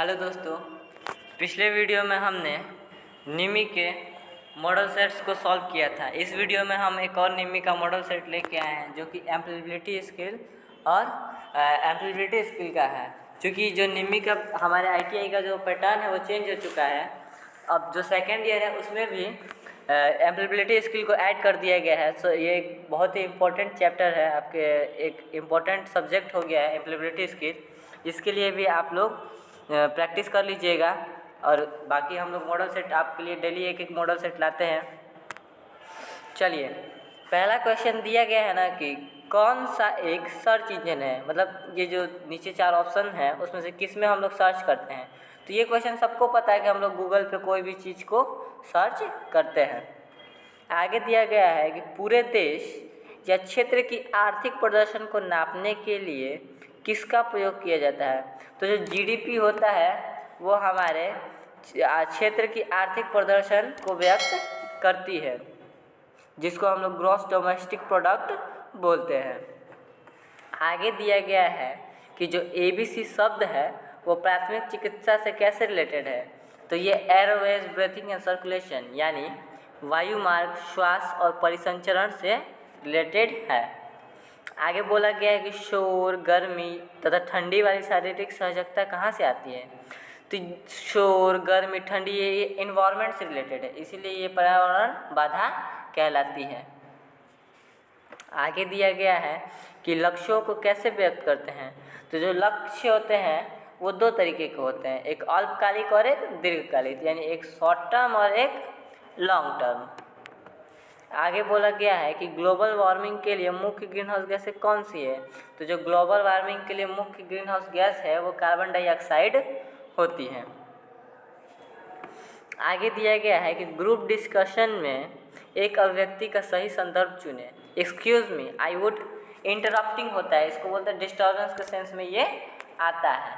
Hello दोस्तों, पिछले video में हमने निमी के मॉडल सेट्स को सॉल्व किया था। इस वीडियो में हम एक और निमी का मॉडल सेट लेके आए हैं जो कि एम्प्लीबिलिटी स्किल और एम्प्लीबिलिटी स्किल का है। क्योंकि जो निमी का हमारे आईटीआई का जो पैटर्न है वो चेंज हो चुका है। अब जो सेकेंड ईयर है उसमें भी एम्प्लीबिलिटी स्किल को ऐड कर दिया गया है। सो ये एक बहुत ही इम्पोर्टेंट चैप्टर है, आपके एक इम्पोर्टेंट सब्जेक्ट हो गया है एम्प्लीबिलिटी स्किल। इसके लिए भी आप लोग प्रैक्टिस कर लीजिएगा। और बाकी हम लोग मॉडल सेट आपके लिए डेली एक एक मॉडल सेट लाते हैं। चलिए, पहला क्वेश्चन दिया गया है ना कि कौन सा एक सर्च इंजन है, मतलब ये जो नीचे 4 ऑप्शन है उसमें से किस में हम लोग सर्च करते हैं। तो ये क्वेश्चन सबको पता है कि हम लोग गूगल पे कोई भी चीज़ को सर्च करते हैं। आगे दिया गया है कि पूरे देश या क्षेत्र की आर्थिक प्रदर्शन को नापने के लिए किसका प्रयोग किया जाता है। तो जो जीडीपी होता है वो हमारे क्षेत्र की आर्थिक प्रदर्शन को व्यक्त करती है, जिसको हम लोग ग्रॉस डोमेस्टिक प्रोडक्ट बोलते हैं। आगे दिया गया है कि जो एबीसी शब्द है वो प्राथमिक चिकित्सा से कैसे रिलेटेड है। तो ये एयरवेज ब्रीथिंग एंड सर्कुलेशन यानी वायु मार्ग, श्वास और परिसंचरण से रिलेटेड है। आगे बोला गया है कि शोर, गर्मी तथा ठंडी वाली शारीरिक सहजकता कहाँ से आती है। तो शोर, गर्मी, ठंडी ये इन्वायरमेंट से रिलेटेड है, इसीलिए ये पर्यावरण बाधा कहलाती है। आगे दिया गया है कि लक्ष्यों को कैसे व्यक्त करते हैं। तो जो लक्ष्य होते हैं वो 2 तरीके के होते हैं, एक अल्पकालिक और एक दीर्घकालिक, यानी एक शॉर्ट टर्म और एक लॉन्ग टर्म। आगे बोला गया है कि ग्लोबल वार्मिंग के लिए मुख्य ग्रीन हाउस गैसें कौन सी है। तो जो ग्लोबल वार्मिंग के लिए मुख्य ग्रीन हाउस गैस है वो कार्बन डाइऑक्साइड होती है। आगे दिया गया है कि ग्रुप डिस्कशन में एक अभिव्यक्ति का सही संदर्भ चुनें। Excuse me, I would interrupting होता है, इसको बोलते हैं डिस्टर्बेंस के सेंस में ये आता है,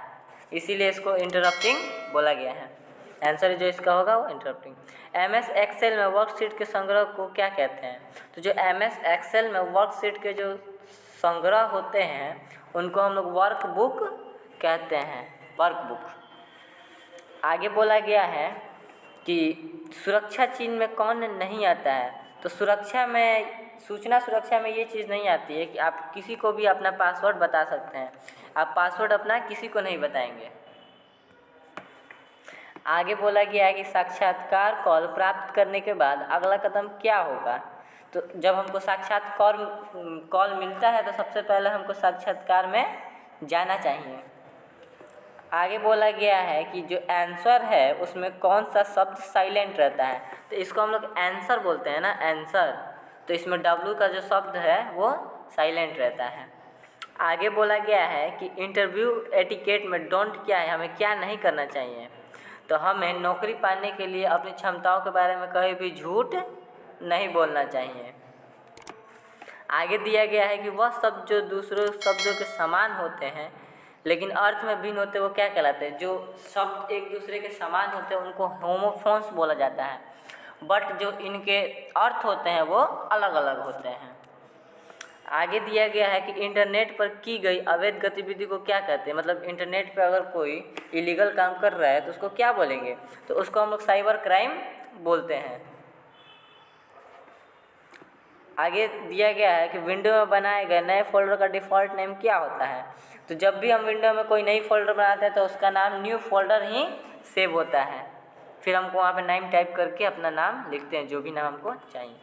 इसीलिए इसको इंटरप्टिंग बोला गया है। आंसर जो इसका होगा वो इंटरप्टिंग। एमएस एक्सेल में वर्कशीट के संग्रह को क्या कहते हैं। तो जो एमएस एक्सेल में वर्कशीट के जो संग्रह होते हैं उनको हम लोग वर्कबुक कहते हैं, वर्कबुक। आगे बोला गया है कि सुरक्षा चिन्ह में कौन नहीं आता है। तो सुरक्षा में, सूचना सुरक्षा में ये चीज़ नहीं आती है कि आप किसी को भी अपना पासवर्ड बता सकते हैं। आप पासवर्ड अपना किसी को नहीं बताएंगे। आगे बोला गया है कि साक्षात्कार कॉल प्राप्त करने के बाद अगला कदम क्या होगा। तो जब हमको साक्षात्कार कॉल मिलता है तो सबसे पहले हमको साक्षात्कार में जाना चाहिए। आगे बोला गया है कि जो आंसर है उसमें कौन सा शब्द साइलेंट रहता है। तो इसको हम लोग आंसर बोलते हैं ना, आंसर। तो इसमें W का जो शब्द है वो साइलेंट रहता है। आगे बोला गया है कि इंटरव्यू एटिकेट में डोंट क्या है, हमें क्या नहीं करना चाहिए। तो हमें नौकरी पाने के लिए अपनी क्षमताओं के बारे में कभी भी झूठ नहीं बोलना चाहिए। आगे दिया गया है कि वह शब्द जो दूसरों शब्दों के समान होते हैं लेकिन अर्थ में भिन्न होते हैं वो क्या कहलाते हैं। जो शब्द एक दूसरे के समान होते हैं उनको होमोफोन्स बोला जाता है, बट जो इनके अर्थ होते हैं वो अलग अलग होते हैं। आगे दिया गया है कि इंटरनेट पर की गई अवैध गतिविधि को क्या कहते हैं। मतलब इंटरनेट पर अगर कोई इलीगल काम कर रहा है तो उसको क्या बोलेंगे। तो उसको हम लोग साइबर क्राइम बोलते हैं। आगे दिया गया है कि विंडो में बनाए गए नए फोल्डर का डिफ़ॉल्ट नेम क्या होता है। तो जब भी हम विंडो में कोई नई फोल्डर बनाते हैं तो उसका नाम न्यू फोल्डर ही सेव होता है। फिर हमको वहाँ पे नाम टाइप करके अपना नाम लिखते हैं, जो भी नाम हमको चाहिए।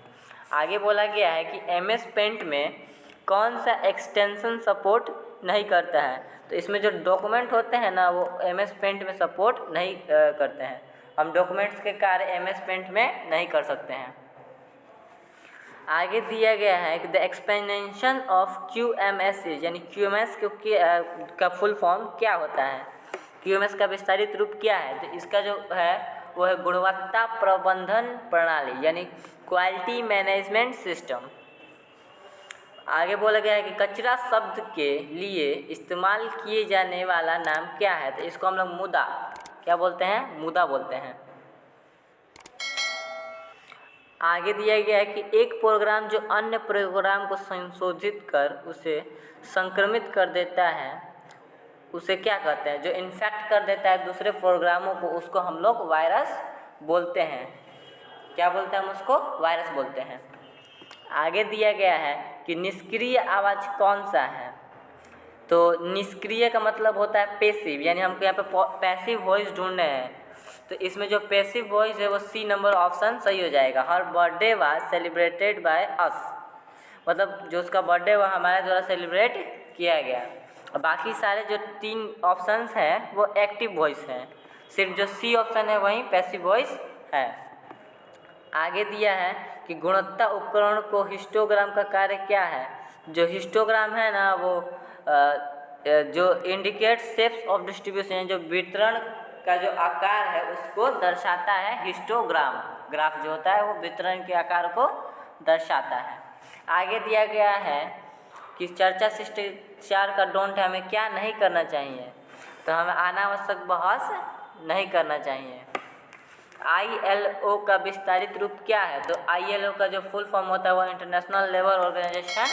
आगे बोला गया है कि MS पेंट में कौन सा एक्सटेंशन सपोर्ट नहीं करता है। तो इसमें जो डॉक्यूमेंट होते हैं ना वो MS पेंट में सपोर्ट नहीं करते हैं। हम डॉक्यूमेंट्स के कार्य MS पेंट में नहीं कर सकते हैं। आगे दिया गया है कि द एक्सपेंशन ऑफ QMS यानी QMS का फुल फॉर्म क्या होता है। QMS का विस्तारित रूप क्या है। तो इसका जो है वो है गुणवत्ता प्रबंधन प्रणाली यानी क्वालिटी मैनेजमेंट सिस्टम। आगे बोला गया है कि कचरा शब्द के लिए इस्तेमाल किए जाने वाला नाम क्या है। तो इसको हम लोग मुदा क्या बोलते हैं, मुदा बोलते हैं। आगे दिया गया है कि एक प्रोग्राम जो अन्य प्रोग्राम को संशोधित कर उसे संक्रमित कर देता है उसे क्या कहते हैं, जो इन्फेक्ट कर देता है दूसरे प्रोग्रामों को, उसको हम लोग वायरस बोलते हैं। क्या बोलते हैं हम उसको? वायरस बोलते हैं। आगे दिया गया है कि निष्क्रिय आवाज़ कौन सा है। तो निष्क्रिय का मतलब होता है पैसिव, यानी हमको यहाँ पे पैसिव वॉइस ढूंढने हैं। तो इसमें जो पैसिव वॉइस है वो सी नंबर ऑप्शन सही हो जाएगा। हर birthday was celebrated by us, मतलब जो उसका बर्थडे हुआ हमारे द्वारा सेलिब्रेट किया गया। और बाकी सारे जो 3 ऑप्शंस हैं वो एक्टिव वॉइस हैं, सिर्फ जो सी ऑप्शन है वही पैसिव वॉइस है। आगे दिया है कि गुणवत्ता उपकरण को हिस्टोग्राम का कार्य क्या है। जो हिस्टोग्राम है ना वो जो इंडिकेट शेप्स ऑफ डिस्ट्रीब्यूशन, जो वितरण का जो आकार है उसको दर्शाता है हिस्टोग्राम। ग्राफ जो होता है वो वितरण के आकार को दर्शाता है। आगे दिया गया है कि चर्चा शिष्टाचार का डोंट है, हमें क्या नहीं करना चाहिए। तो हमें अनावश्यक बहस नहीं करना चाहिए। ILO का विस्तारित रूप क्या है। तो ILO का जो फुल फॉर्म होता है वो इंटरनेशनल लेबर ऑर्गेनाइजेशन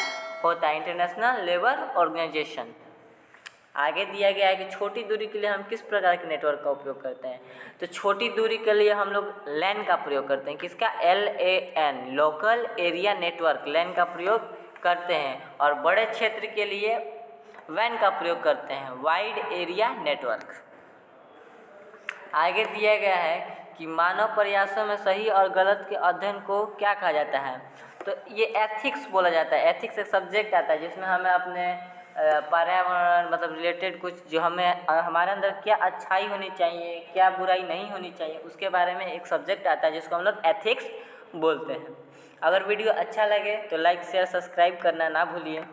होता है, इंटरनेशनल लेबर ऑर्गेनाइजेशन। आगे दिया गया है कि छोटी दूरी के लिए हम किस प्रकार के नेटवर्क का उपयोग करते हैं। तो छोटी दूरी के लिए हम लोग LAN का प्रयोग करते हैं। किसका? LAN, local area network, LAN का प्रयोग करते हैं। और बड़े क्षेत्र के लिए WAN का प्रयोग करते हैं, वाइड एरिया नेटवर्क। आगे दिया गया है कि मानव प्रयासों में सही और गलत के अध्ययन को क्या कहा जाता है। तो ये एथिक्स बोला जाता है। एथिक्स एक सब्जेक्ट आता है जिसमें हमें अपने पर्यावरण मतलब रिलेटेड कुछ जो हमें हमारे अंदर क्या अच्छाई होनी चाहिए, क्या बुराई नहीं होनी चाहिए, उसके बारे में एक सब्जेक्ट आता है जिसको हम लोग एथिक्स बोलते हैं। अगर वीडियो अच्छा लगे तो लाइक शेयर सब्सक्राइब करना ना भूलिए।